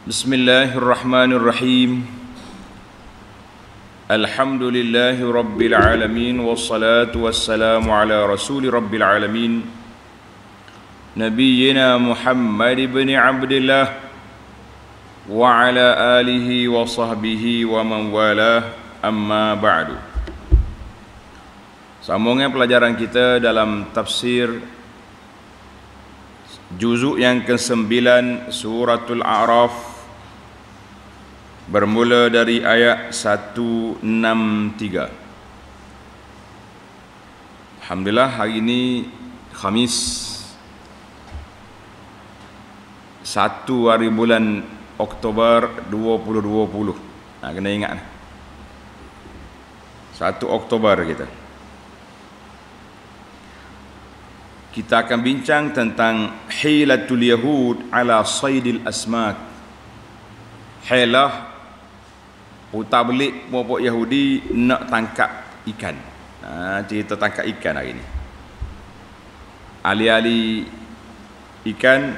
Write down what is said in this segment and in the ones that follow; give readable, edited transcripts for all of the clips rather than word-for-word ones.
Bismillahirrahmanirrahim. Alhamdulillahi rabbil alamin, wassalatu wassalamu ala rasuli rabbil alamin, nabiyyina Muhammad ibn Abdillah wa ala alihi wa sahbihi wa man walah, amma ba'du. Sambungnya pelajaran kita dalam tafsir juzuk yang ke-9 suratul A'raf, bermula dari ayat 163. Alhamdulillah, hari ini Khamis 1 hari bulan Oktober 2020. Kena ingat 1 Oktober kita akan bincang tentang hilatul yahud ala saydil asmak. Hilah putar belik puak Yahudi nak tangkap ikan. Cerita tangkap ikan hari ni. Ahli-ahli ikan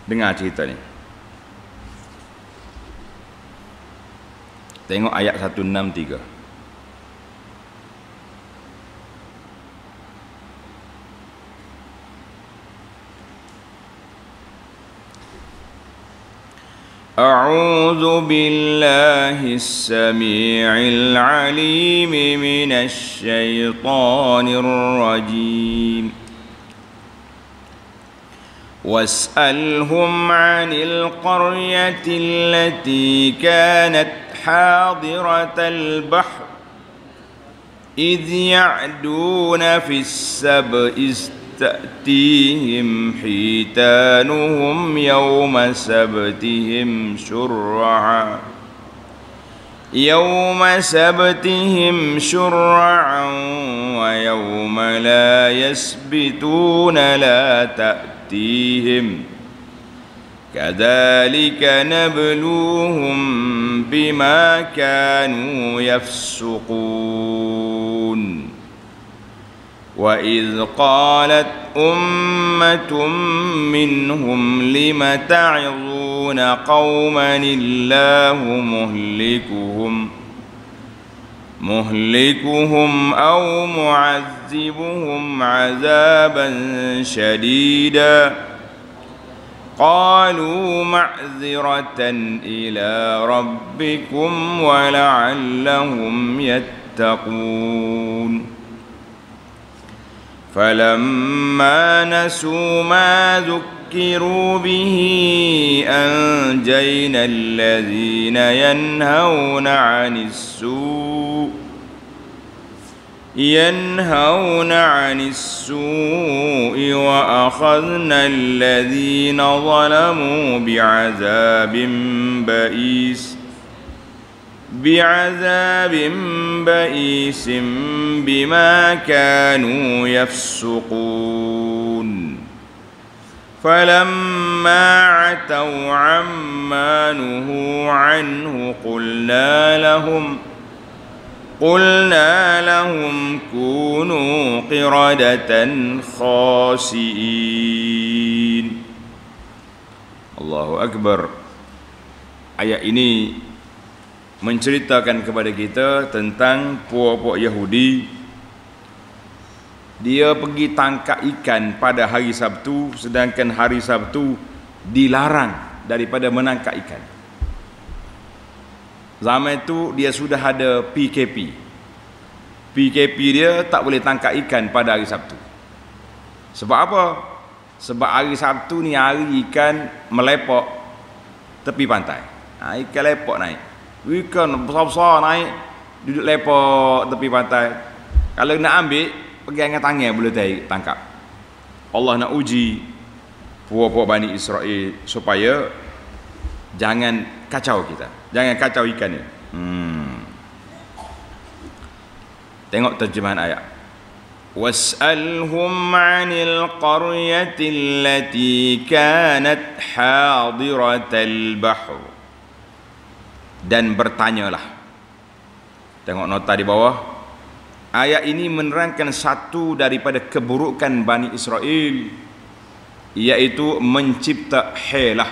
dengar cerita ni. Tengok ayat 163. أعوذ بالله السميع العليم من الشيطان الرجيم واسألهم عن القرية التي كانت حاضرة البحر إذ يعدون في السبت تأتيهم حيتانهم يوم سبتهم شرعا ويوم لا يسبتون لا تأتيهم كذلك نبلوهم بما كانوا يفسقون وإذ قالت أمة منهم لم تعظون قوما الله مهلكهم أو معذبهم عذابا شديدا قالوا معذرة إلى ربكم ولعلهم يتقون فلما نسوا ما ذكروا به أنجينا الذين ينهون عن السوء وأخذنا الذين ظلموا بعذاب بئيس بما كانوا يفسقون فلما عتوا عما نهوا عنه قلنا لهم كونوا قردة خاسئين. Allahu Akbar. Ayat ini menceritakan kepada kita tentang puak-puak Yahudi. Dia pergi tangkap ikan pada hari Sabtu, sedangkan hari Sabtu dilarang daripada menangkap ikan. Zaman itu dia sudah ada PKP. PKP dia tak boleh tangkap ikan pada hari Sabtu. Sebab apa? Sebab hari Sabtu ni hari ikan melepok tepi pantai. Ikan lepok naik. Ikan besar-besar naik, duduk lepok tepi pantai. Kalau nak ambil, pegang dengan tangan boleh tangkap. Allah nak uji puak-puak Bani Israel supaya jangan kacau kita, jangan kacau ikan ni. Tengok terjemahan ayat. Was'alhum 'anil qaryati allati kanat hadiratal bahr. Dan bertanyalah. Tengok nota di bawah. Ayat ini menerangkan satu daripada keburukan Bani Israel, iaitu mencipta hilah.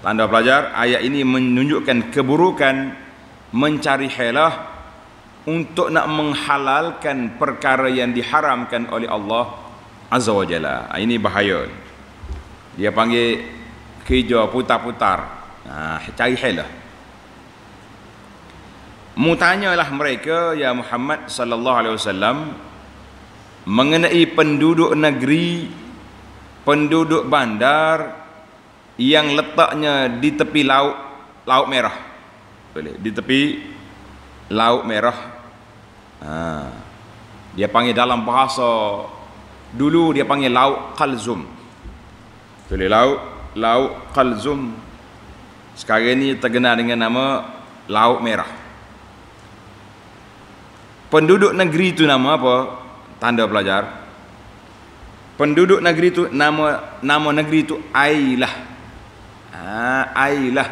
Tanda pelajar, ayat ini menunjukkan keburukan mencari helah untuk nak menghalalkan perkara yang diharamkan oleh Allah Azza wa Jalla. Ini bahaya. Dia panggil kerja putar-putar. Cari helah. Mutanyalah mereka ya Muhammad sallallahu alaihi wasallam mengenai penduduk negeri, penduduk bandar yang letaknya di tepi Laut Merah. Boleh, di tepi Laut Merah. Dia panggil dalam bahasa dulu dia panggil Laut Qalzum. Boleh, Laut Qalzum. Sekarang ini terkenal dengan nama Laut Merah. Penduduk negeri itu nama apa? Tanda pelajar. Penduduk negeri itu nama negeri itu Ailah. Ailah.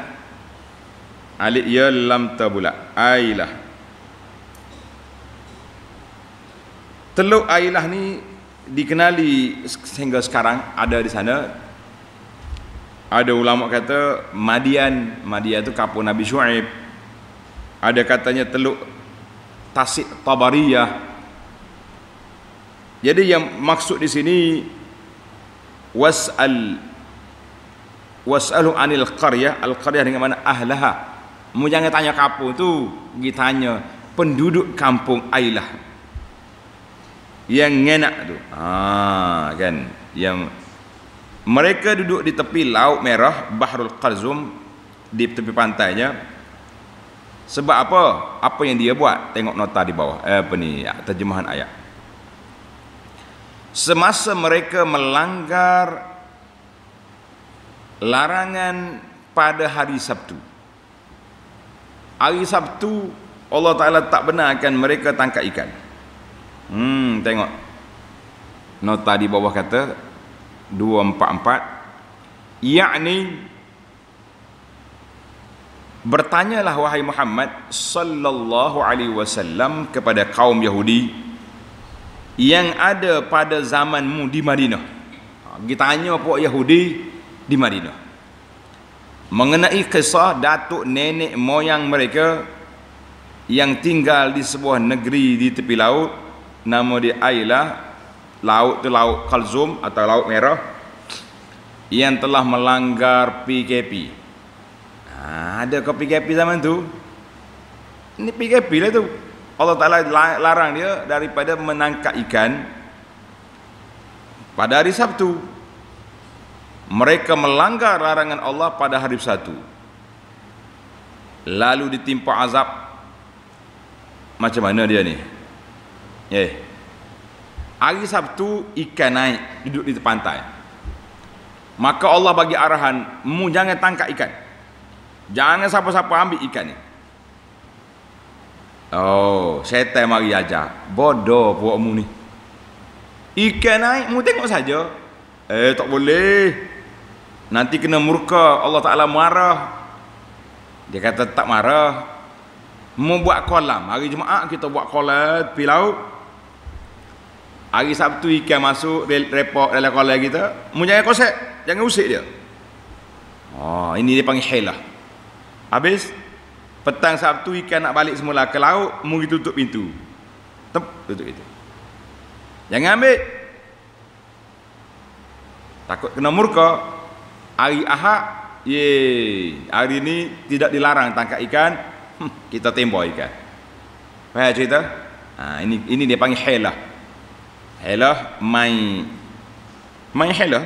Alif ya lam ta pula. Ailah. Teluk Ailah ni dikenali sehingga sekarang ada di sana. Ada ulama kata Madian itu kampung Nabi Syuaib. Ada katanya Teluk Tasik Tabariyah. Jadi yang maksud di sini was'alu anil qaryah, al-qaryah dengan mana ahlaha. Mu jangan tanya kampung tu, pergi tanya penduduk kampung Ailah. Yang enak tu. Kan, yang mereka duduk di tepi Laut Merah, Bahrul Qalzum, di tepi pantainya. Sebab apa? Apa yang dia buat? Tengok nota di bawah. Terjemahan ayat. Semasa mereka melanggar larangan pada hari Sabtu. Hari Sabtu Allah Ta'ala tak benarkan mereka tangkap ikan. Tengok nota di bawah kata 244, yakni bertanyalah wahai Muhammad sallallahu alaihi wasallam kepada kaum Yahudi yang ada pada zamanmu di Madinah. Kita tanya puak Yahudi di Madinah mengenai kisah datuk nenek moyang mereka yang tinggal di sebuah negeri di tepi laut, nama dia Ailah. Laut tu Laut Qalzum atau Laut Merah, yang telah melanggar PKP. Ada ke PKP zaman tu? Ini PKP lah tu. Allah Ta'ala larang dia daripada menangkap ikan pada hari Sabtu. Mereka melanggar larangan Allah pada hari Sabtu, lalu ditimpa azab. Macam mana dia ni? Hari Sabtu ikan naik duduk di pantai. Maka Allah bagi arahan, mu jangan tangkap ikan. Jangan siapa-siapa ambil ikan ni. Syaitan mari ajar. Bodoh puakmu ni. Ikan naik, mu tengok saja. Tak boleh. Nanti kena murka, Allah Ta'ala marah. Dia kata tak marah. Mu buat kolam. Hari Jumaat kita buat kolam tepi laut. Hari Sabtu ikan masuk repot dalam kolam kita. Mu jangan kosek, jangan usik dia. Ini dia panggil helah. Habis petang Sabtu ikan nak balik semula ke laut, mu tutup pintu. Tutup itu. Jangan ambil. Takut kena murka. Hari Ahad, hari ini tidak dilarang tangkap ikan. Kita tembak ikan. Faham cerita? Ini dia panggil helah. Helah main helah.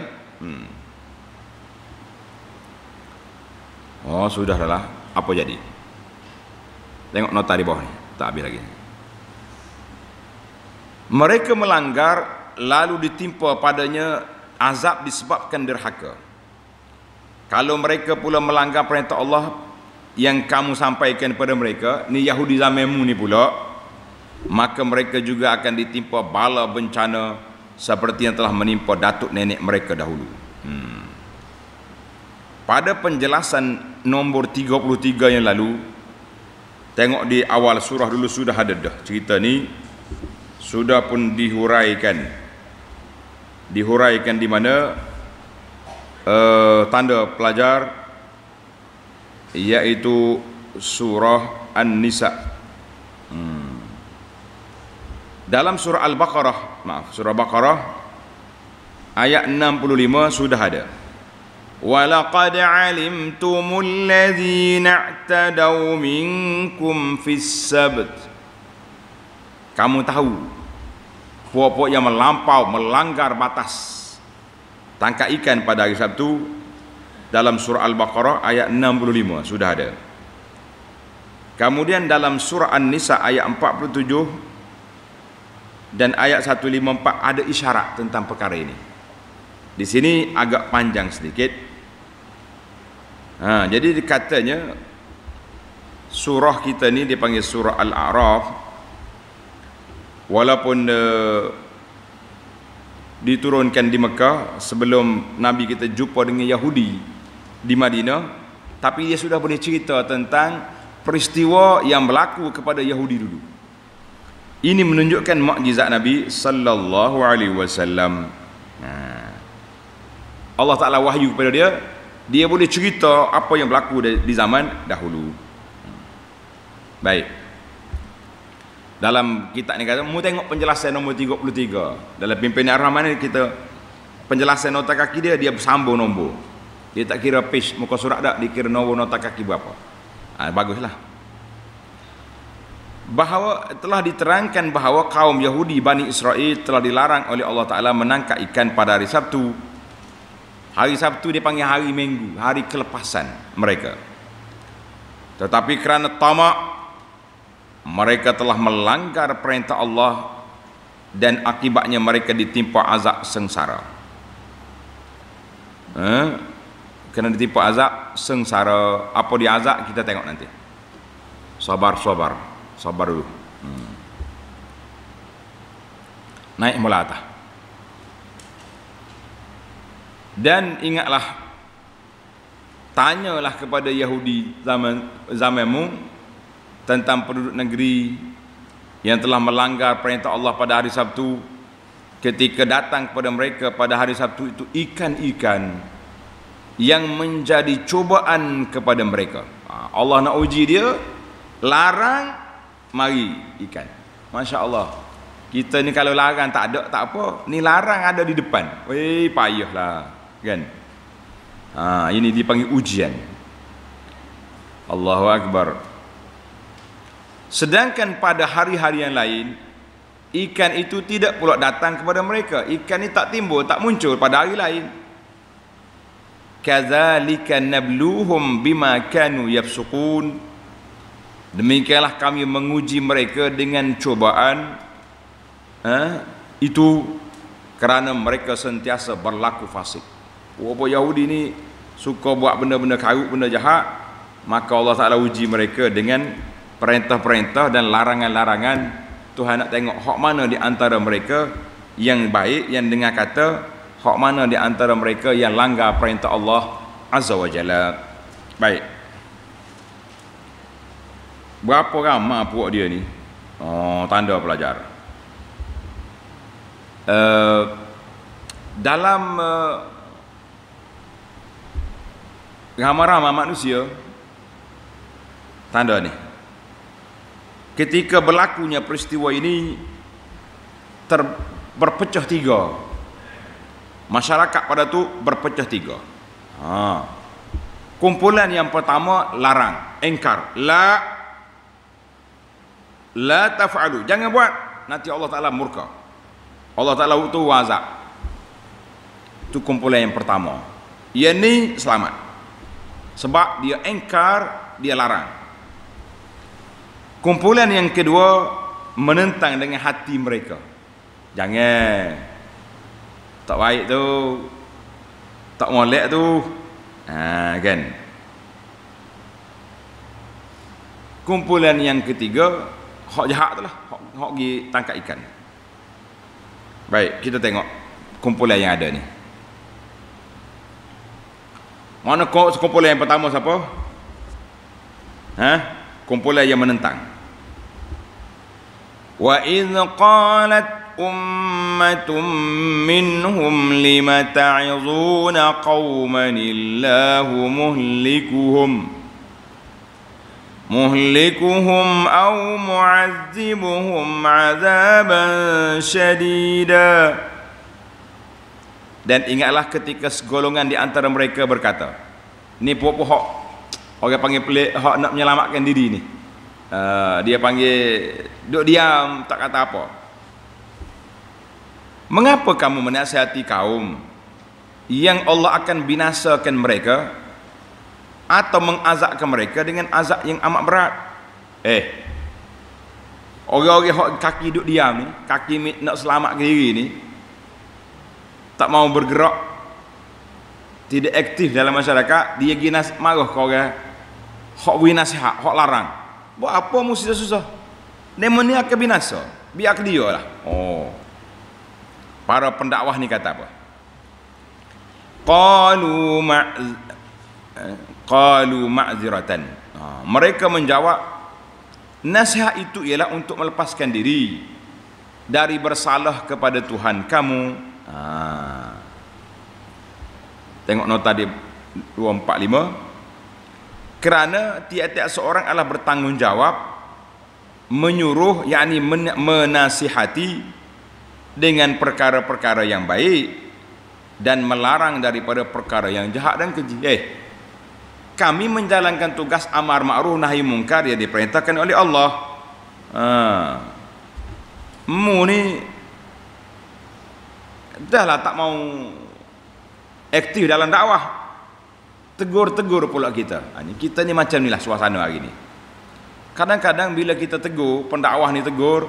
Sudah lah. Apa jadi? Tengok nota di bawah ni. Tak habis lagi. Mereka melanggar lalu ditimpa padanya azab disebabkan derhaka. Kalau mereka pula melanggar perintah Allah yang kamu sampaikan kepada mereka, ni Yahudi zamanmu ni pula, maka mereka juga akan ditimpa bala bencana seperti yang telah menimpa datuk nenek mereka dahulu. Pada penjelasan nombor 33 yang lalu, tengok di awal surah dulu sudah ada dah cerita ni, sudah pun dihuraikan di mana tanda pelajar yaitu surah An-Nisa. Dalam surah Al-Baqarah, surah Baqarah ayat 65 sudah ada. وَلَقَدْ عَلِمْتُمُ الَّذِينَ اعْتَدَوْا مِنْكُمْ فِي السَّبْتِ. Kamu tahu puak-puak yang melanggar batas tangkap ikan pada hari Sabtu. Dalam surah Al-Baqarah ayat 65 sudah ada. Kemudian dalam surah An-Nisa ayat 47 dan ayat 154 ada isyarat tentang perkara ini. Di sini agak panjang sedikit. Jadi dikatanya surah kita ni dipanggil surah Al-A'raf, walaupun diturunkan di Mekah sebelum Nabi kita jumpa dengan Yahudi di Madinah, tapi dia sudah boleh cerita tentang peristiwa yang berlaku kepada Yahudi dulu. Ini menunjukkan mukjizat Nabi sallallahu alaihi wasallam. Allah Ta'ala wahyu kepada dia boleh cerita apa yang berlaku di zaman dahulu. Baik. Dalam kitab ni kata, mu tengok penjelasan nombor 33. Dalam pimpinan Ar-Rahman ni kita penjelasan nota kaki dia bersambung nombor. Dia tak kira page muka surat dak, dia kira nombor nota kaki berapa. Baguslah. Bahawa telah diterangkan bahawa kaum Yahudi Bani Israel telah dilarang oleh Allah Ta'ala menangkap ikan pada hari Sabtu. Hari Sabtu dipanggil hari Minggu, hari kelepasan mereka. Tetapi kerana tamak, mereka telah melanggar perintah Allah dan akibatnya mereka ditimpa azab sengsara. Kena ditimpa azab sengsara. Apa dia azab kita tengok nanti. Sabar dulu. Naik mula atas. Dan ingatlah, tanyalah kepada Yahudi zamanmu tentang penduduk negeri yang telah melanggar perintah Allah pada hari Sabtu. Ketika datang kepada mereka pada hari Sabtu itu ikan-ikan yang menjadi cubaan kepada mereka. Allah nak uji dia, larang, mari ikan. Masya Allah. Kita ni kalau larang tak ada, tak apa. Ni larang ada di depan. Weh, payahlah. Kan? Ini dipanggil ujian. Allahu Akbar. Sedangkan pada hari-hari yang lain, ikan itu tidak pula datang kepada mereka. Ikan ini tak timbul, tak muncul pada hari lain. Kadzalika nabluhum bima kanu yafsukun. Demikianlah kami menguji mereka dengan cubaan itu kerana mereka sentiasa berlaku fasik. Walaupun Yahudi ni suka buat benda-benda karut, benda jahat, maka Allah Ta'ala uji mereka dengan perintah-perintah dan larangan-larangan. Tuhan nak tengok hak mana di antara mereka yang baik, yang dengar kata, hak mana di antara mereka yang langgar perintah Allah Azza wa Jalla. Baik. Berapa ramai puak dia ni? Tanda pelajar. Dalam ramai-ramai manusia, tanda ni, ketika berlakunya peristiwa ini berpecah tiga. Masyarakat pada tu berpecah tiga. Kumpulan yang pertama larang, engkar, la taf'alu, jangan buat, nanti Allah Ta'ala murka, Allah Ta'ala itu wazab. Itu kumpulan yang pertama. Yang ni selamat sebab dia engkar, dia larang. Kumpulan yang kedua menentang dengan hati mereka. Jangan, tak baik tu, tak molek tu, kan. Kumpulan yang ketiga hak jahat tu lah, hak pergi tangkap ikan. Baik, kita tengok kumpulan yang ada ni. Mana kumpulan yang pertama siapa? Kumpulan yang menentang. Wa idh qalat ummatum minhum lima ta'izuna qauman illahu muhlikuhum. muhlikuhum aw mu'azzibuhum 'adzaban syadida. Dan ingatlah ketika segolongan di antara mereka berkata, ni pokok orang panggil pelik hak nak menyelamatkan diri ni. Dia panggil duduk diam tak kata apa. Mengapa kamu menasihati kaum yang Allah akan binasakan mereka atau mengazabkan mereka dengan azab yang amat berat? Orang-orang hak kaki duduk diam ni, kaki nak selamatkan diri ni, tak mau bergerak, tidak aktif dalam masyarakat, dia pergi marah ke orang hak beri nasihat, hak larang. Buat apa mesti susah? Demo ni akan binasa. Biar ke dia lah. Para pendakwah ni kata apa? Qalu ma'ziratan. Mereka menjawab, nasihat itu ialah untuk melepaskan diri dari bersalah kepada Tuhan kamu. Tengok nota di 245. Kerana tiap-tiap seorang adalah bertanggungjawab menyuruh, yakni menasihati dengan perkara-perkara yang baik dan melarang daripada perkara yang jahat dan keji. Kami menjalankan tugas amar ma'ruf nahi mungkar yang diperintahkan oleh Allah. Mu ni dahlah tak mau aktif dalam dakwah, tegur-tegur pula kita. Kita ni macam ni lah suasana hari ni. Kadang-kadang bila kita tegur, pendakwah ni tegur,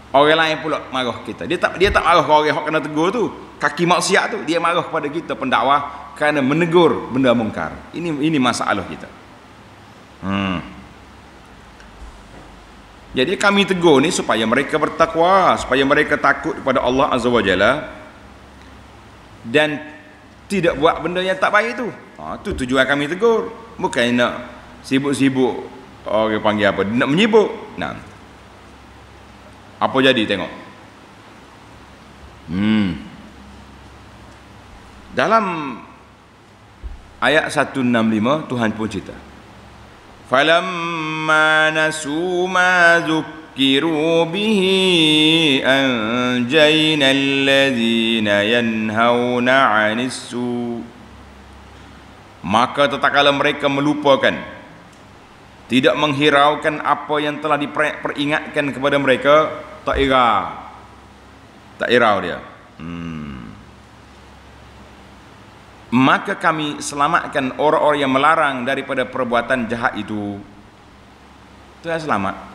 orang lain pula marah kita. Dia tak marah ke orang yang kena tegur tu, kaki maksiat tu, dia marah kepada kita pendakwah kerana menegur benda mungkar. Ini masalah kita. Jadi kami tegur ni supaya mereka bertakwa, supaya mereka takut kepada Allah Azza wa Jalla dan tidak buat benda yang tak baik tu. Tu tujuan kami tegur. Bukan nak sibuk-sibuk, orang panggil apa, nak menyibuk. Apa jadi tengok. Dalam ayat 165 Tuhan pun cerita, falamma nasu ma ذكروا به أنجينا الذين ينهون عن السوء. Maka tatkala mereka melupakan, tidak menghiraukan apa yang telah diperingatkan kepada mereka, tak irau dia. Maka kami selamatkan orang-orang yang melarang daripada perbuatan jahat itu. Itu yang selamat.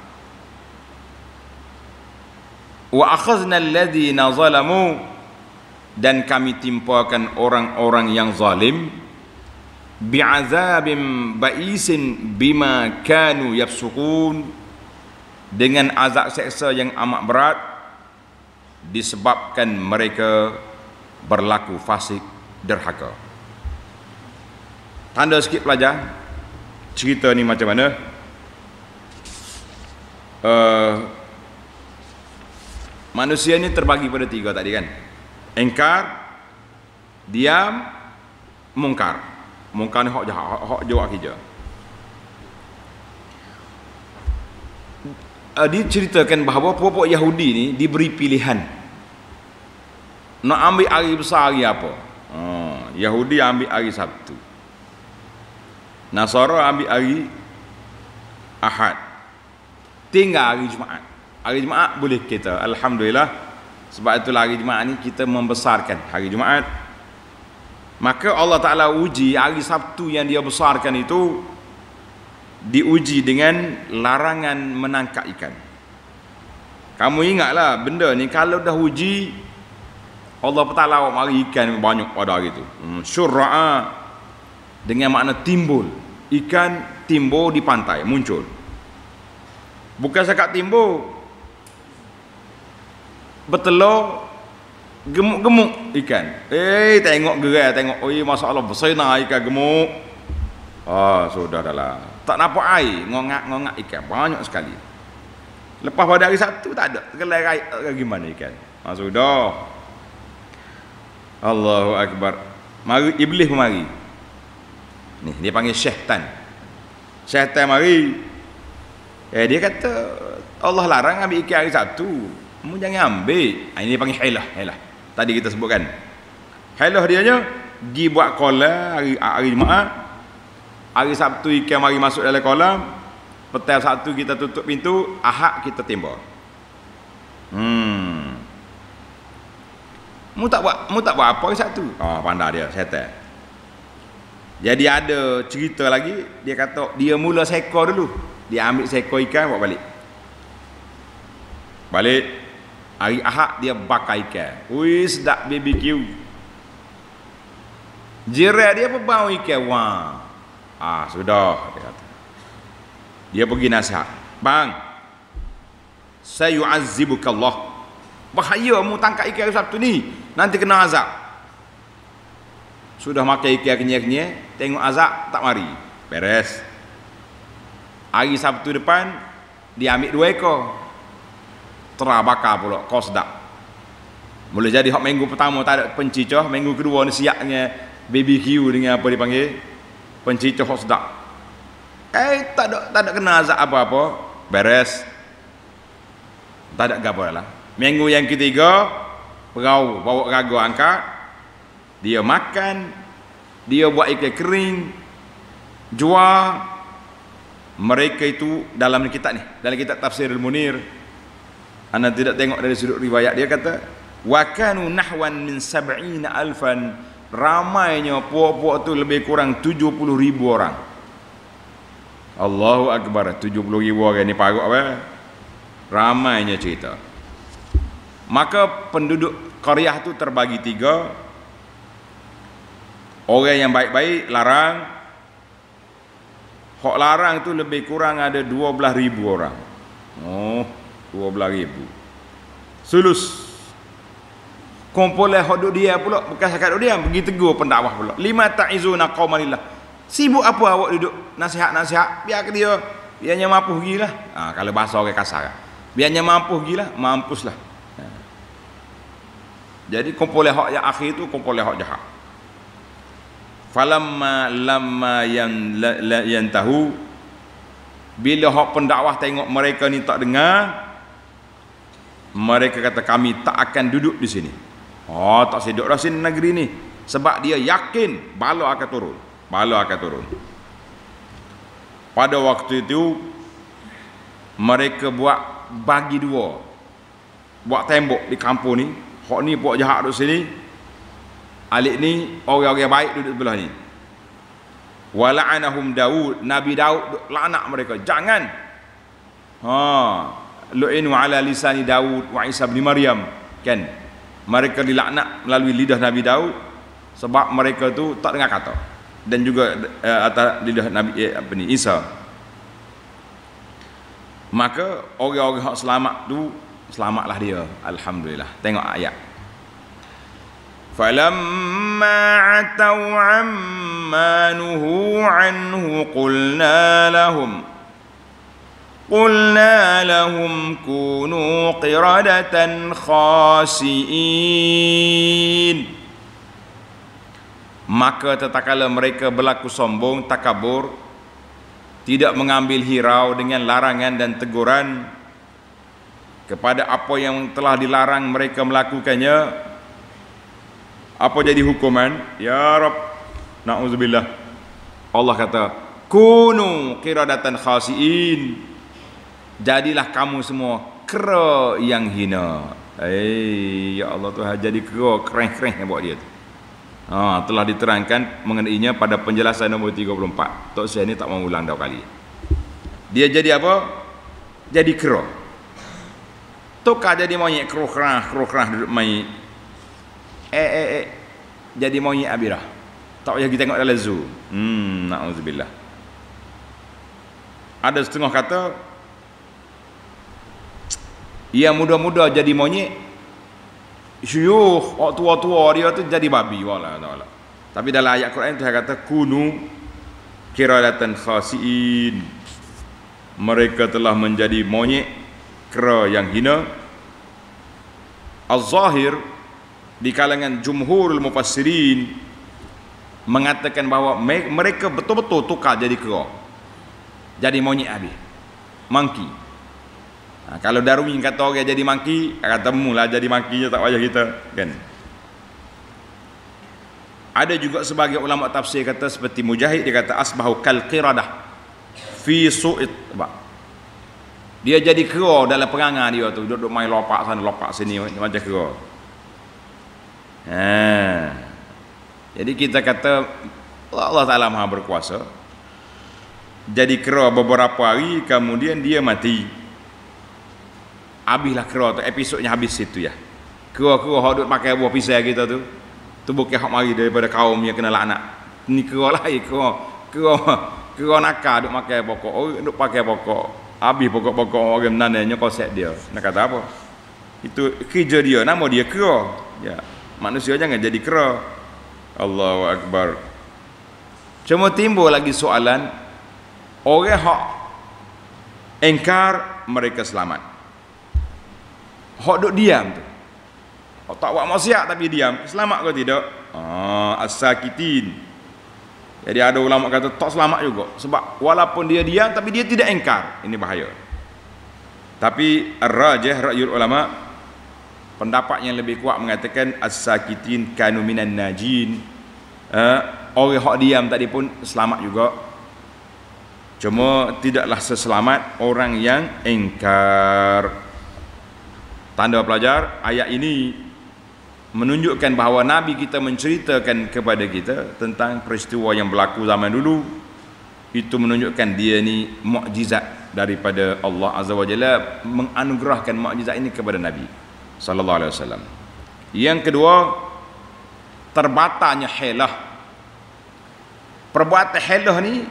Wa akhazna alladhina zalamu, dan kami timpakan orang-orang yang zalim bi'azabim ba'isin bima kanu yafsukun, dengan azab seksa yang amat berat disebabkan mereka berlaku fasik derhaka. Tanda sikit pelajar, cerita ni macam mana? Manusia ni terbagi pada 3 tadi kan. Engkar, diam, mungkar. Mungkar ni hak jahat, hak jawab kerja. Diceritakan bahawa puak-puak Yahudi ni diberi pilihan nak ambil hari besar hari apa. Yahudi ambil hari Sabtu, Nasara ambil hari Ahad, tinggal hari Jumaat. Hari Jumaat boleh kita, alhamdulillah, sebab itulah hari Jumaat ni kita membesarkan hari Jumaat. Maka Allah Ta'ala uji hari Sabtu yang dia besarkan itu, diuji dengan larangan menangkap ikan. Kamu ingatlah benda ni, kalau dah uji Allah Ta'ala mari ikan banyak pada hari itu. Syurra'a, dengan makna timbul. Ikan timbul di pantai, muncul. Bukan sekat timbul, bertelur, gemuk-gemuk ikan. Tengok gerai, tengok, masalah bersena ikan gemuk. Sudah dah lah, tak nampak air, ngongak-ngongak ikan banyak sekali. Lepas pada hari Sabtu tak ada, tergelai gimana ikan. Sudah. Allahu Akbar. Mari iblis pun mari. Ni dia panggil syaitan. Syaitan mari. Dia kata Allah larang ambil ikan hari Sabtu. Kamu jangan ambil. Ini panggil hilah. Tadi kita sebutkan. Hilah dianya pergi buat kolam hari Jumaat. Hari Sabtu ikan mari masuk dalam kolam. Petang Sabtu kita tutup pintu, Ahad kita tembak. Mu tak buat apa hari Sabtu? Pandai dia syaitan. Jadi ada cerita lagi, dia kata dia mula seekor dulu. Dia ambil seekor ikan bawa balik hari Ahad dia bakar ikan. Ui sedap BBQ. Jiran dia apa bau ikan? Wah. Sudah dia kata. Dia pergi nasihat. Bang, sayu'azzibuka Allah. Bahaya mu tangkap ikan hari Sabtu ni. Nanti kena azab. Sudah makan ikan kenyek-kenyek, tengok azab tak mari. Beres. Hari Sabtu depan dia ambil 2 ekor. Terbakar pula, kau sedap. Mula jadi hak minggu pertama tak ada pencicah, minggu kedua ni siapnya BBQ dengan apa dipanggil pencicah hak sedap. Tak ada kena azab apa-apa, beres. Tak ada gapo lah. Minggu yang ketiga, perahu bawa raga angkat, dia makan, dia buat ikan kering, jual. Mereka itu dalam kitab ni, dalam kitab Tafsirul Munir, anda tidak tengok dari sudut riwayat, dia kata wa kanu nahwan min 70,000, ramainya puak-puak tu lebih kurang 70,000 orang. Allahu Akbar, 70,000 orang ni parut apa? Ramainya cerita. Maka penduduk qaryah tu terbagi 3. Orang yang baik-baik larang. Hak larang tu lebih kurang ada 12,000 orang. 12,000. Sulus. Kumpulan hak duk dia pula, bukan sakat duk dia, pergi tegur pendakwah pula. Lima ta'izuna qaumalillah. Sibuk apa awak duduk nasihat-nasihat? Biar ke dia, biarnya mampu gilah. Kalau bahasa orang kasar. Biarnya mampu gilah, mampuslah. Jadi kumpulan hak yang akhir tu kumpulan hak jahat. Falamma yantahu, bila hak pendakwah tengok mereka ni tak dengar, mereka kata kami tak akan duduk di sini. Tak sedok dah sini negeri ni, sebab dia yakin bala akan turun. Pada waktu itu mereka bagi 2, buat tembok di kampung ni. Hak ni buat jahat duduk sini, alik ni orang-orang baik duduk sebelah ni. Wala'anahum Daud, Nabi Daud laknat mereka, jangan. Lu'inu ala lisani Daud wa Isa bin Maryam, kan? Mereka dilaknat melalui lidah Nabi Daud sebab mereka tu tak dengar kata, dan juga atas lidah Nabi Isa. Maka orang-orang yang selamat tu, selamatlah dia, alhamdulillah. Tengok ayat. Falamma atau amma nuhu anhu qulna lahum kunu qiradatan khasiin. Maka tatkala mereka berlaku sombong, takabur, tidak mengambil hirau dengan larangan dan teguran kepada apa yang telah dilarang mereka melakukannya, apa jadi hukuman? Ya Rabb, na'udzubillah. Allah kata, kunu qiradatan khasiin. Jadilah kamu semua kera yang hina. Ya Allah, Tuhan jadi kera kereng-kereng yang buat dia tu. Telah diterangkan mengenainya pada penjelasan nombor 34. Tok saya ni tak mau ulang dah kali. Dia jadi apa? Jadi kera. Tukar jadi monyet, keruh-kerah duduk main. Jadi monyet abirah. Tak payah kita tengok dalam zoo. Na'udzubillah. Ada setengah kata, yang muda-muda jadi monyet, syuyukh, orang tua-tua dia tu jadi babi. Wallah. Tapi dalam ayat Quran tu saya kata kunu qiradatan khasiin. Mereka telah menjadi monyet, kera yang hina. Az-Zahir di kalangan jumhurul mufassirin mengatakan bahawa mereka betul-betul tukar jadi kera. jadi monyet habis. Monkey. Kalau Darwin kata orang jadi monkey, kata mula jadi monkey je tak payah kita, kan. Ada juga sebagai ulama tafsir kata seperti Mujahid, dia kata asbahu kal qiradah fi su'id. Dia jadi kera dalam perangai dia tu, duduk main lopak sana lopak sini macam kera. Jadi kita kata Allah Ta'ala Maha berkuasa. Jadi kera beberapa hari, kemudian dia mati. Habislah kera tu, episodnya habis situ ya. Kera-kera hok duk pakai buah pisang kita tu. Tu bukan hak mari daripada kaum yang kena laknat. Ni kera lain, kera nakal duk pakai pokok. Oh, duk pakai pokok. Habis pokok-pokok orang menananya konsep dia. Nak kata apa? Itu kerja dia, nama dia kera. Ya, manusia jangan jadi kera. Allahu Akbar. Cuma timbul lagi soalan, orang hak engkar mereka selamat. Hak duk diam tu. Hak tak buat maksiat tapi diam, selamat ke tidak? As-sakitin. Jadi ada ulama kata tak selamat juga, sebab walaupun dia diam tapi dia tidak engkar. Ini bahaya. Tapi ar-rajih ra'yul ulama, pendapat yang lebih kuat mengatakan as-sakitin kanu minan najin. Orang hak diam tadi pun selamat juga. Cuma tidaklah seselamat orang yang engkar. Tanda pelajar ayat ini menunjukkan bahawa Nabi kita menceritakan kepada kita tentang peristiwa yang berlaku zaman dulu. Itu menunjukkan dia ni mukjizat daripada Allah Azza wa Jalla, menganugerahkan mukjizat ini kepada Nabi sallallahu alaihi wasallam. Yang kedua, terbatalnya hilah. Perbuatan hilah ni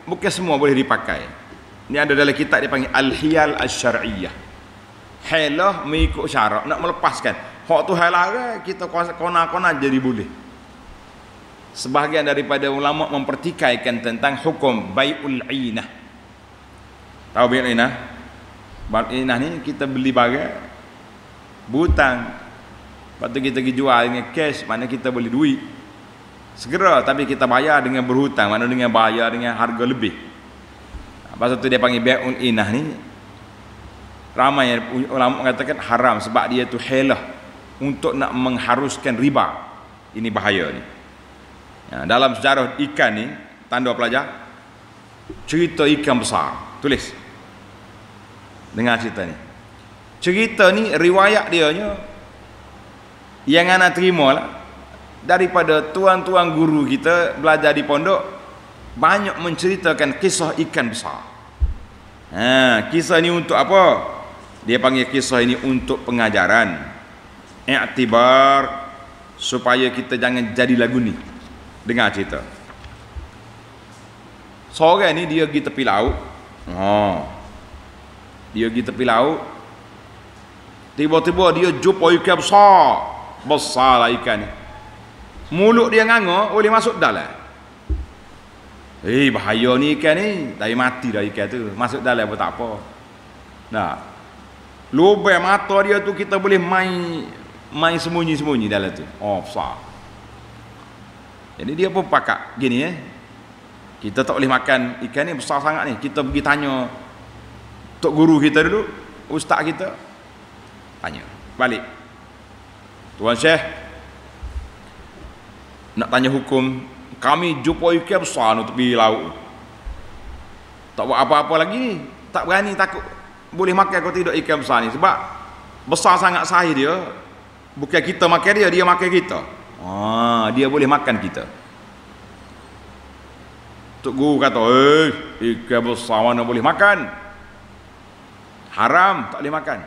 bukan semua boleh dipakai. Ini ada dalam kitab dipanggil al-hiyal asy-syar'iyyah. Hilah mengikut syarak, nak melepaskan hak tu halang kita kona-kona jadi boleh. Sebahagian daripada ulama mempertikaikan tentang hukum bai'ul inah. Tahu bai'ul inah? Bai'ul inah ni kita beli barang berhutang, lepas tu kita pergi jual dengan cash, mana kita beli duit segera, tapi kita bayar dengan berhutang, mana dengan bayar dengan harga lebih. Lepas tu dia panggil bai'ul inah ni, ramai ulama mengatakan haram sebab dia tu hilah untuk nak mengharuskan riba. Ini bahaya ni. Dalam sejarah ikan ni, tanda pelajar, cerita ikan besar. Tulis. Dengar cerita ni. Cerita ni riwayat dia nya yang ana terima lah daripada tuan-tuan guru kita belajar di pondok, banyak menceritakan kisah ikan besar. Kisah ni untuk apa? Dia panggil kisah ini untuk pengajaran, i'tibar, supaya kita jangan jadi lagu ni. Dengar cerita. Seorang ni dia pergi tepi laut. Dia pergi tepi laut. Tiba-tiba dia jumpa ikan besar. Besarlah ikan ni. Mulut dia nganga, boleh masuk dalam. Bahaya ni ikan ni. Dari mati dah ikan tu. Masuk dalam pun tak apa. Nah, lubang mata dia tu kita boleh main sembunyi-sembunyi dalam tu. Besar. Jadi dia pun pakak gini kita tak boleh makan ikan ni, besar sangat ni. Kita pergi tanya tok guru kita dulu, ustaz kita. Tanya balik, Tuan Syekh, nak tanya hukum, kami jumpa ikan besar ni tepi laut, tak buat apa-apa lagi ni, tak berani, takut boleh makan atau tidak ikan besar ni, sebab besar sangat sahih dia. Bukan kita makan dia, dia makan kita. Dia boleh makan kita. Tok guru kata, ikan besar mana boleh makan? Haram, tak boleh makan.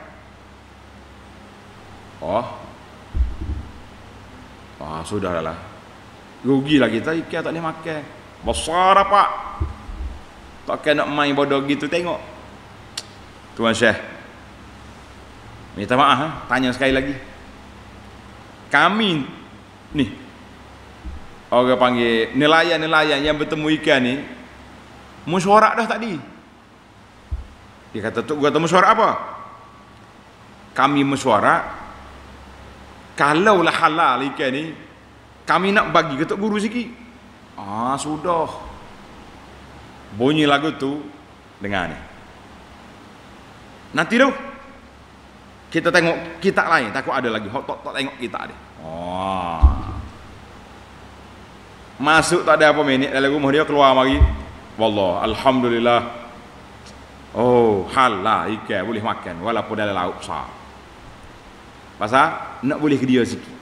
Sudahlah. Rugilah kita, ikan tak boleh makan. Besar apa? Takkan nak main bodoh gitu, tengok. Tuan Syekh, minta maaf, tanya sekali lagi. Kami ni, orang panggil nelayan-nelayan yang bertemu ikan ni, mesyuarat dah tadi. Dia kata, Tok, kata mesyuarat apa? Kami mesyuarat, kalaulah halal ikan ni, kami nak bagi ke Tok Guru sikit. Sudah. Bunyi lagu tu dengar ni. Nanti tu kita tengok kitab lain, takut ada lagi hok tok tengok kitab dia. Masuk tak ada apa minit dalam rumah dia, keluar mari. Wallah, alhamdulillah. Oh, halal ikan boleh makan walaupun dalam laut besar. Pasal nak boleh ke dia sikit.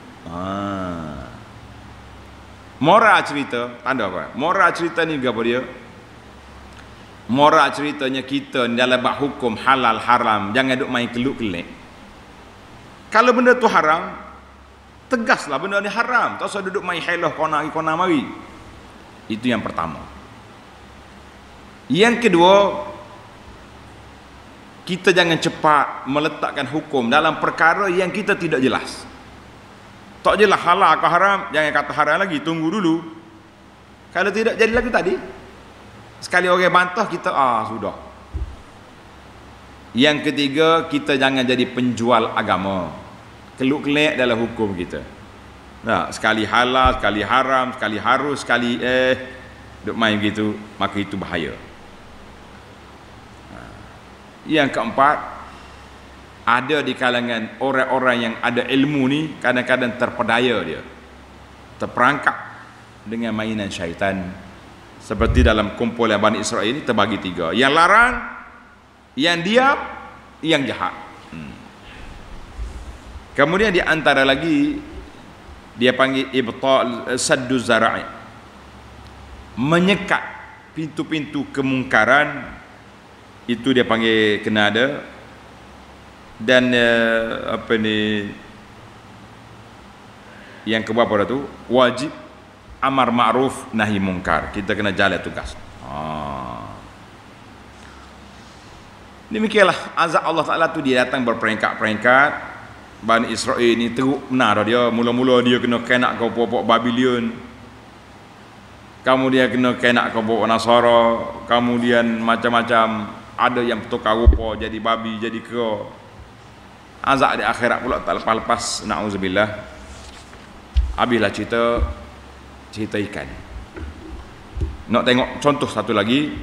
Moral cerita, tanda apa? Moral cerita ni apa dia? Moral ceritanya kita dalam bab hukum halal haram, jangan duk main keluk-kelek. Kalau benda tu haram, tegaslah benda ni haram. Tak usah duduk main helah kona mari. Itu yang pertama. Yang kedua, kita jangan cepat meletakkan hukum dalam perkara yang kita tidak jelas. Tak jelas halal atau haram, jangan kata haram lagi, tunggu dulu. Kalau tidak jadi lagi tadi, sekali orang bantah kita, sudah. Yang ketiga, kita jangan jadi penjual agama, keluk-kelek dalam hukum kita. Nah, sekali halal, sekali haram, sekali harus, sekali duk main begitu, maka itu bahaya. Yang keempat, ada di kalangan orang-orang yang ada ilmu ni kadang-kadang terpedaya dia, terperangkap dengan mainan syaitan. Seperti dalam kumpulan Bani Israel ini terbagi tiga, yang larang, yang diam, yang jahat. Kemudian di antara lagi dia panggil ibtal saddu zara'i, menyekat pintu-pintu kemungkaran, itu dia panggil kena ada. Dan apa ni yang keberapa tu, wajib amar ma'ruf nahi mungkar, kita kena jalan tugas. Demikianlah azab Allah Ta'ala tu, dia datang berperingkat-peringkat. Bani Israel ni teruk benar dia. Mula-mula dia kena kenak kau pokok Babylon, kemudian kena kenak kau pokok Nasara, kemudian macam-macam, ada yang bertukar rupa jadi babi, jadi kera. Azab di akhirat pula tak lepas-lepas, na'udzubillah. Habislah cerita ikan. Nak tengok contoh satu lagi,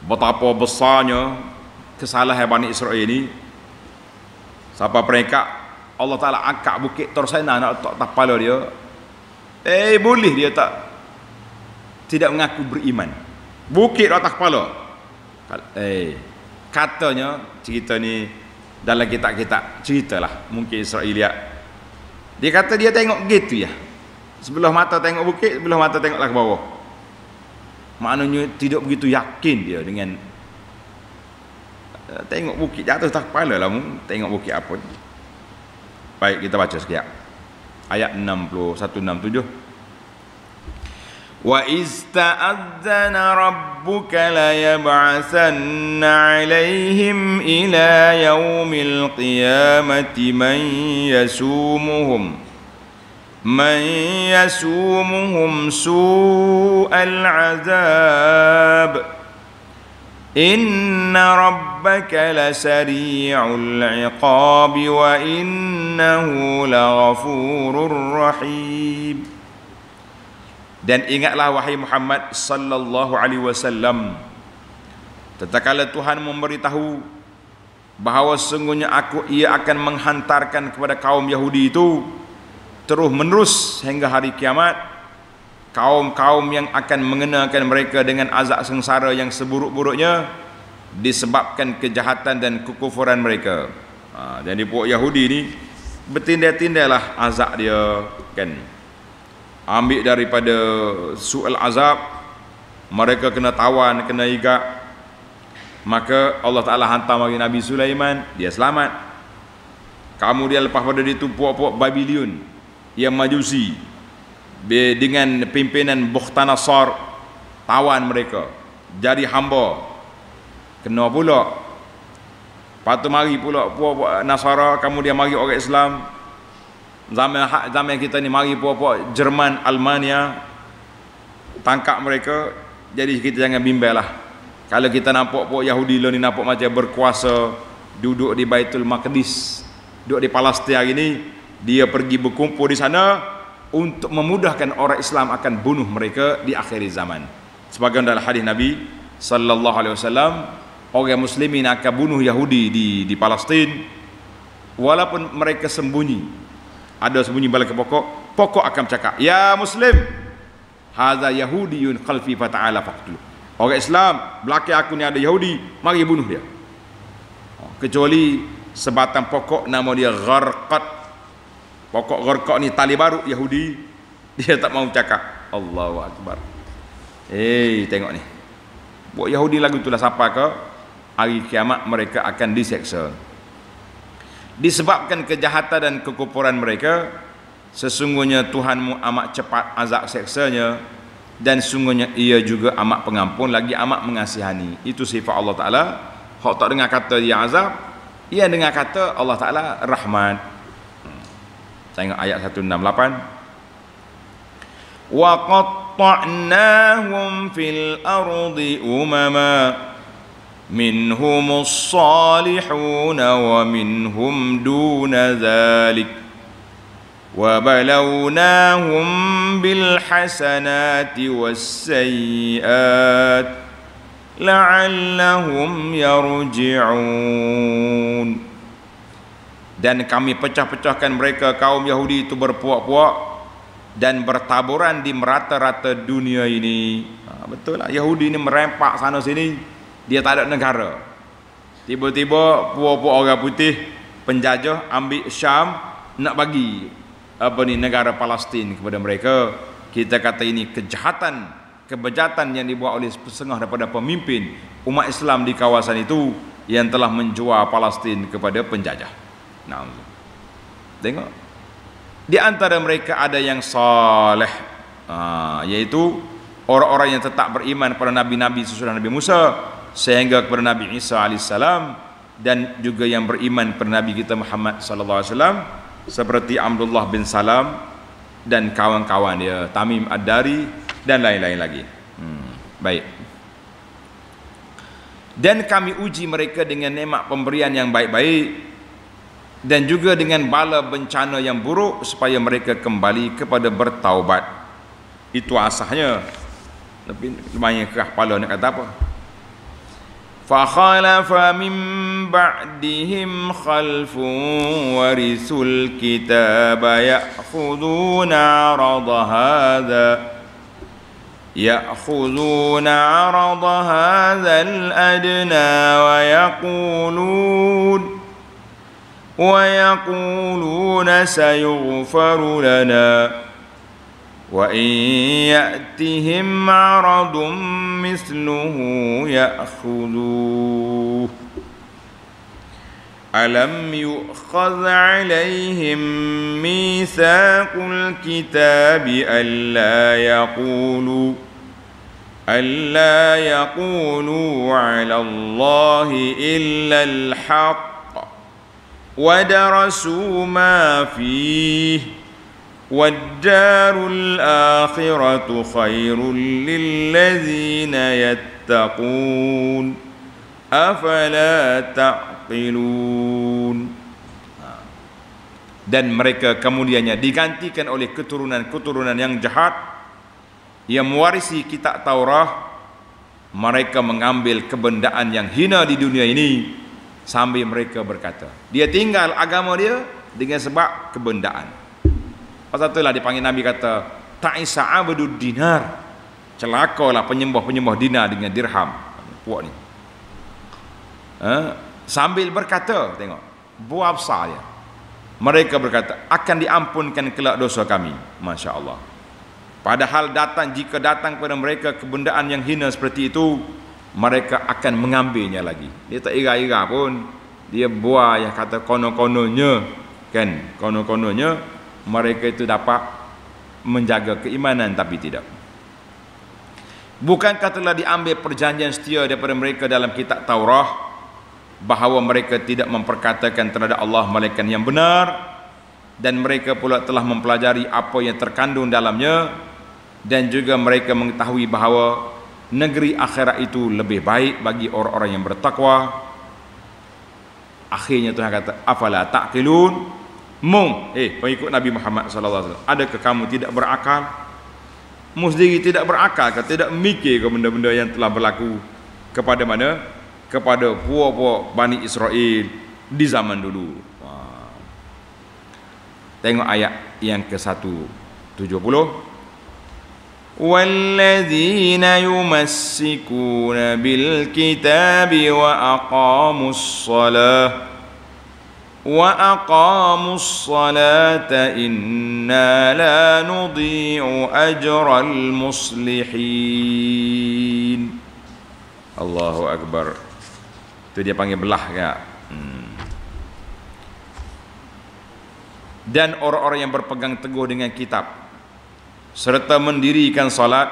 betapa besarnya kesalahan Bani Israel ini. Sampai peringkat Allah Ta'ala angkat bukit Torsaina nak letak kepala dia. Boleh dia tidak mengaku beriman. Bukit atas kepala. Katanya cerita ni dalam kitab-kitab ceritalah, mungkin Israeliat. Dia kata dia tengok gitu ya. Sebelah mata tengok bukit, sebelah mata tengoklah ke bawah. Maknanya tidak begitu yakin dia dengan tengok bukit jatuh tak kepala lah, tengok bukit apa. Baik, kita baca sekejap. Ayat 61-67. Wa ista'adzana rabbuka la yab'asanna 'alaihim ila yaumil qiyamati man yasumuhum su'al 'adzab inna rabbaka lasari'ul 'iqabi wa innahu laghafurur rahim. Dan ingatlah wahai Muhammad sallallahu alaihi wasallam, tatkala Tuhan memberitahu bahawa sesungguhnya ia akan menghantarkan kepada kaum Yahudi itu terus menerus hingga hari kiamat kaum-kaum yang akan mengenakan mereka dengan azab sengsara yang seburuk-buruknya disebabkan kejahatan dan kekufuran mereka. Jadi puak Yahudi ni bertindai-tindailah azab dia kan. Ambil daripada su'al azab, mereka kena tawan, kena igat. Maka Allah Ta'ala hantar bagi Nabi Sulaiman, dia selamat. Kemudian lepas pada itu puak-puak Babylon yang majusi dengan pimpinan Bukhtanasar, tawan mereka jadi hamba, kena pula. Lepas tu mari pula puak-puak Nasara, kemudian mari orang Islam. Zaman kita ni mari puak-puak Jerman, Almania, tangkap mereka. Jadi kita jangan bimbang lah. Kalau kita nampak puak Yahudi lah ni nampak macam berkuasa, duduk di Baitul Maqdis, duduk di Palestin hari ni, dia pergi berkumpul di sana untuk memudahkan orang Islam akan bunuh mereka di akhir zaman. Sebagian dalam hadis Nabi sallallahu alaihi wasallam, orang muslimin akan bunuh Yahudi di Palestin walaupun mereka sembunyi. Ada sembunyi balik ke pokok akan bercakap, ya muslim, hadza yahudiyun khalfi fa ta'ala faqtulu. Orang Islam, belakang aku ni ada Yahudi, mari bunuh dia. Kecuali sebatang pokok nama dia Gharqad. Pokok Gharqad ni tali baru Yahudi, dia tak mau cakap. Allahu akbar. Tengok ni. Buat Yahudi lagu itulah sampai ke hari kiamat mereka akan diseksa. Disebabkan kejahatan dan kekufuran mereka, sesungguhnya Tuhanmu amat cepat azab seksanya, dan sungguhnya ia juga amat pengampun lagi amat mengasihani. Itu sifat Allah Ta'ala. Hak tak dengar kata dia azab, ia dengar kata Allah Ta'ala rahmat. Tengok ayat 168. Wa qatta'nahum fil ardi umama minhumus salihuna wa minhum duna dhalik وَبَلَوْنَاهُمْ بِالْحَسَنَاتِ وَالسَّيِّئَاتِ لَعَلَّهُمْ يَرْجِعُونَ. Dan kami pecah-pecahkan mereka kaum Yahudi itu berpuak-puak dan bertaburan di merata-rata dunia ini. Betul lah, Yahudi ini merempak sana sini, dia tak ada negara. Tiba-tiba puak-puak orang putih penjajah ambil Syam, nak bagi negara Palestin kepada mereka. Kita kata ini kejahatan, kebejatan yang dibuat oleh setengah daripada pemimpin umat Islam di kawasan itu yang telah menjual Palestin kepada penjajah. Nah, tengok, di antara mereka ada yang saleh, yaitu orang-orang yang tetap beriman pada nabi-nabi sesudah Nabi Musa sehingga kepada Nabi Isa alaihissalam, dan juga yang beriman pada Nabi kita Muhammad sallallahu alaihi wasallam, seperti Abdullah bin Salam dan kawan-kawan dia, Tamim Ad-Dari dan lain-lain lagi. Baik. Dan kami uji mereka dengan nikmat pemberian yang baik-baik dan juga dengan bala bencana yang buruk supaya mereka kembali kepada bertaubat. Itu asahnya. Tapi lumayan kerah kepala nak kata apa. فَخَلَفَ مِنْ بَعْدِهِمْ خَلْفٌ وَرِثُوا الْكِتَابَ يَأْخُذُونَ عَرَضَ هَذَا الْأَدْنَى وَيَقُولُونَ سَيُغْفَرُ لَنَا وَإِنْ يَأْتِهِمْ عَرَضٌ مِثْلُهُ يَأْخُذُوهُ أَلَمْ يُؤْخَذْ عَلَيْهِمْ مِيثَاقُ الْكِتَابِ أَلَّا يَقُولُوا عَلَى اللَّهِ إِلَّا الْحَقَّ وَدَرَسُوا مَا فِيهِ وَالدَّارُ الْآخِرَةُ خَيْرٌ لِلَّذِينَ يَتَّقُونَ أَفَلَا تَعْقِلُونَ. Dan mereka kemudiannya digantikan oleh keturunan-keturunan yang jahat yang mewarisi kitab Taurat. Mereka mengambil kebendaan yang hina di dunia ini sambil mereka berkata, dia tinggal agama dia dengan sebab kebendaan. Pasal itulah dipanggil Nabi kata, ta'isa abdud dinar, celakalah penyembah-penyembah dinar dengan dirham. Puak ni sambil berkata, tengok buah besar dia, mereka berkata akan diampunkan kelak dosa kami. Masya Allah. Padahal jika datang kepada mereka kebendaan yang hina seperti itu, mereka akan mengambilnya lagi. Dia tak ira-ira pun, dia buah yang kata kono-kononya, kan, kono-kononya mereka itu dapat menjaga keimanan, tapi tidak. Bukankah telah diambil perjanjian setia daripada mereka dalam kitab Taurat bahawa mereka tidak memperkatakan terhadap Allah melainkan yang benar, dan mereka pula telah mempelajari apa yang terkandung dalamnya, dan juga mereka mengetahui bahawa negeri akhirat itu lebih baik bagi orang-orang yang bertakwa. Akhirnya Tuhan kata, afala ta'qilun, pengikut Nabi Muhammad sallallahu alaihi wasallam, adakah kamu tidak berakal? sendiri tidak berakal ke, tidak mikir ke benda-benda yang telah berlaku kepada mana? Kepada puak-puak Bani Israel di zaman dulu. Tengok ayat yang ke-170. وَالَّذِينَ يُمَسِّكُونَ بِالْكِتَابِ وَأَقَامُوا الصَّلَاةَ إِنَّا لَا نُضِيعُ أَجْرَ الْمُصْلِحِينَ. Allahu Akbar. Itu dia panggil belah kan? Dan orang-orang yang berpegang teguh dengan kitab serta mendirikan salat,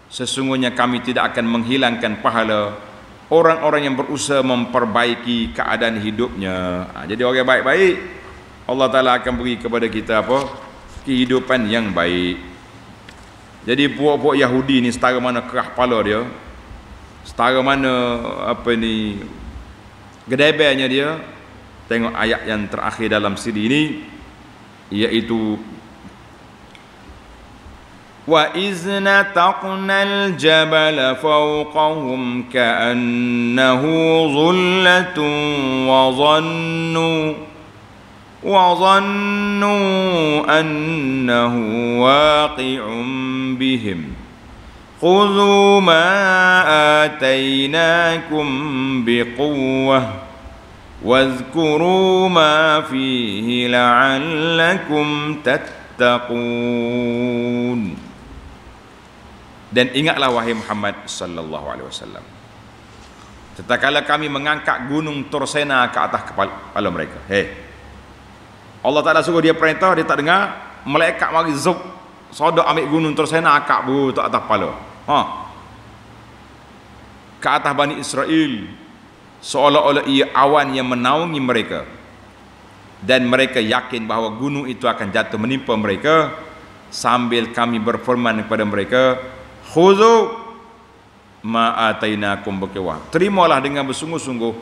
sesungguhnya kami tidak akan menghilangkan pahala orang-orang yang berusaha memperbaiki keadaan hidupnya. Jadi orang baik-baik Allah Ta'ala akan beri kepada kita apa? Kehidupan yang baik. Jadi puak-puak Yahudi ni setara mana kerah kepala dia, setara mana apa ni gedebelnya dia. Tengok ayat yang terakhir dalam siri ini, iaitu wa izna taqnal jabala fawqahum ka'annahu dhullatun wa dhannu annahu waqi'un bihim khudhu ma atainakum biquwwah wadhkuru ma fihi la'allakum tattaqun. Dan ingatlah wahai Muhammad sallallahu alaihi wasallam, tatkala kami mengangkat gunung Tursena ke atas kepala mereka. Allah Ta'ala suruh dia perintah, dia tak dengar, malaikat mari zuk sodok ambil gunung Tursena akak tu atas kepala. Ke atas Bani Israel, seolah-olah ia awan yang menaungi mereka, dan mereka yakin bahawa gunung itu akan jatuh menimpa mereka, sambil kami berfirman kepada mereka, khudhu ma atainakum biquwwah, terimalah dengan bersungguh-sungguh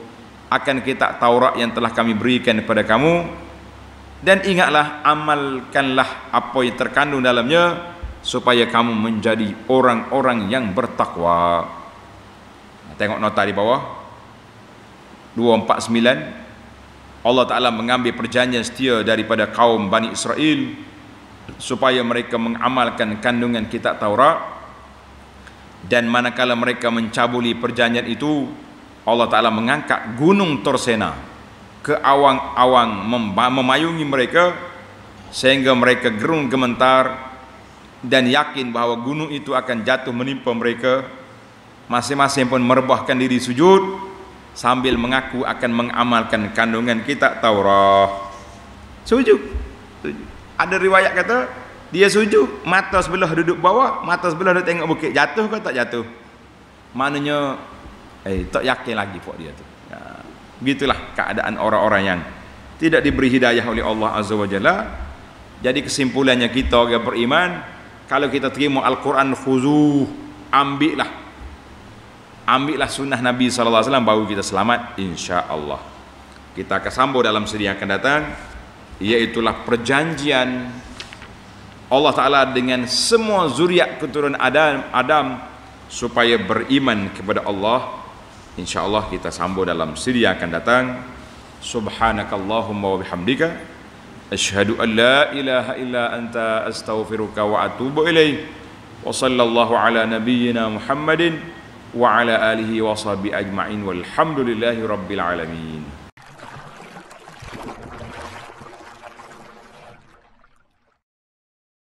akan kitab Taurat yang telah kami berikan kepada kamu, dan ingatlah, amalkanlah apa yang terkandung dalamnya supaya kamu menjadi orang-orang yang bertakwa. Tengok nota di bawah 249. Allah Ta'ala mengambil perjanjian setia daripada kaum Bani Israel supaya mereka mengamalkan kandungan kitab Taurat, dan manakala mereka mencabuli perjanjian itu, Allah Ta'ala mengangkat gunung Tursena ke awang-awang memayungi mereka, sehingga mereka gerung gementar dan yakin bahawa gunung itu akan jatuh menimpa mereka. Masing-masing pun merebahkan diri sujud sambil mengaku akan mengamalkan kandungan kitab Taurat. Sujud. Ada riwayat kata dia sujud, mata sebelah duduk bawah, mata sebelah dia tengok bukit. Jatuh ke tak jatuh? Maknanya tak yakin lagi buat dia tu. Begitulah keadaan orang-orang yang tidak diberi hidayah oleh Allah Azza wa Jalla. Jadi kesimpulannya, kita orang beriman, kalau kita terima Al-Quran, khuzuh, ambillah sunnah Nabi SAW, baru kita selamat insya-Allah. Kita akan sambung dalam seri yang akan datang, iaitulah perjanjian Allah Ta'ala dengan semua zuriat keturunan Adam supaya beriman kepada Allah. InsyaAllah kita sambung dalam siri yang akan datang. Subhanakallahumma wa bihamdika asyhadu an la ilaha illa anta astaghfiruka wa atubu ilaih. Wa sallallahu ala nabiyyina Muhammadin wa ala alihi wa sahbihi ajma'in walhamdulillahi rabbil alamin.